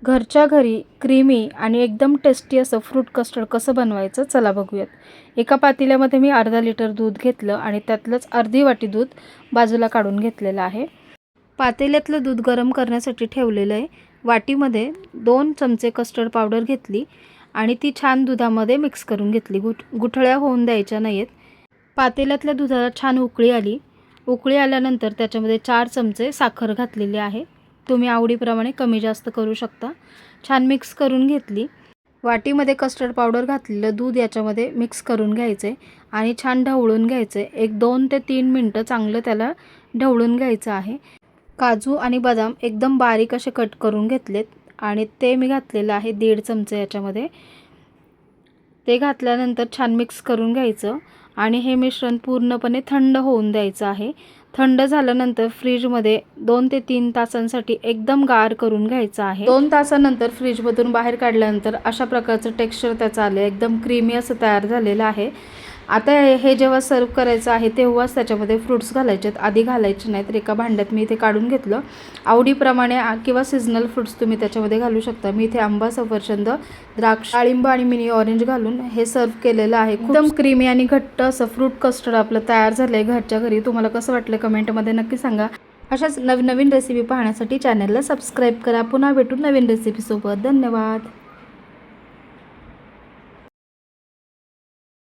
घरच्या घरी क्रीमी आणि एकदम टेस्टी असं फ्रूट कस्टर्ड कसं बनवायचं चला बघूयात. एका पातेल्यामध्ये मी अर्धा लिटर दूध घेतलं आणि त्यातलंच अर्धी वाटी दूध बाजूला काढून घेतलेलं आहे. पातेल्यातलं दूध गरम करण्यासाठी ठेवलेलं आहे. वाटीमध्ये 2 चमचे कस्टर्ड पावडर घेतली आणि ती छान दुधामध्ये मिक्स करून घेतली. गुठळ्या होऊन द्यायच्या नाहीत. पातेल्यातल्या दुधाला छान उकळी आली. उकळी आल्यानंतर त्याच्यामध्ये 4 चमचे साखर घातलेली आहे. तुम्ही आवडीप्रमाणे कमी जास्त करू शकता. छान मिक्स करून घेतली. वाटीमध्ये कस्टर्ड पावडर घातलेलं दूध याच्यामध्ये मिक्स करून घ्यायचे आणि छान ढवळून घ्यायचे. एक 2 ते 3 मिनटं चांगलं त्याला ढवळून घ्यायचं आहे. काजू आणि बदाम एकदम बारीक असे कट करून घेतलेत आणि ते मी घातलेलं आहे 1.5 चमचे याच्यामध्ये. ते घातल्यानंतर छान मिक्स करून घ्यायचं आणि हे मिश्रण पूर्णपणे थंड होऊन द्यायचं आहे. थंड झाल्यानंतर फ्रीजमध्ये 2 ते 3 तासांसाठी एकदम गार करून घ्यायचं आहे. 2 तासानंतर फ्रीजमधून बाहेर काढल्यानंतर अशा प्रकारचं टेक्स्चर त्याचं आलं. एकदम क्रीमी असं तयार झालेलं आहे. आता हे जेव्हा सर्व करायचं आहे तेव्हाच त्याच्यामध्ये फ्रूट्स घालायचे आहेत. आधी घालायचे नाहीत. तर एका भांड्यात मी इथे काढून घेतलं. आवडीप्रमाणे किंवा सीझनल फ्रूट्स तुम्ही त्याच्यामध्ये घालू शकता. मी इथे आंबा, सफरचंद, द्राक्ष, डाळिंब आणि मिनी ऑरेंज घालून हे सर्व केलेलं आहे. एकदम क्रीमी आणि घट्ट असं फ्रूट कस्टर्ड आपलं तयार झालं आहे घरच्या घरी. तुम्हाला कसं वाटलं कमेंटमध्ये नक्की सांगा. अशाच नवीन रेसिपी पाहण्यासाठी चॅनलला सबस्क्राईब करा. पुन्हा भेटू नवीन रेसिपीसोबत. धन्यवाद.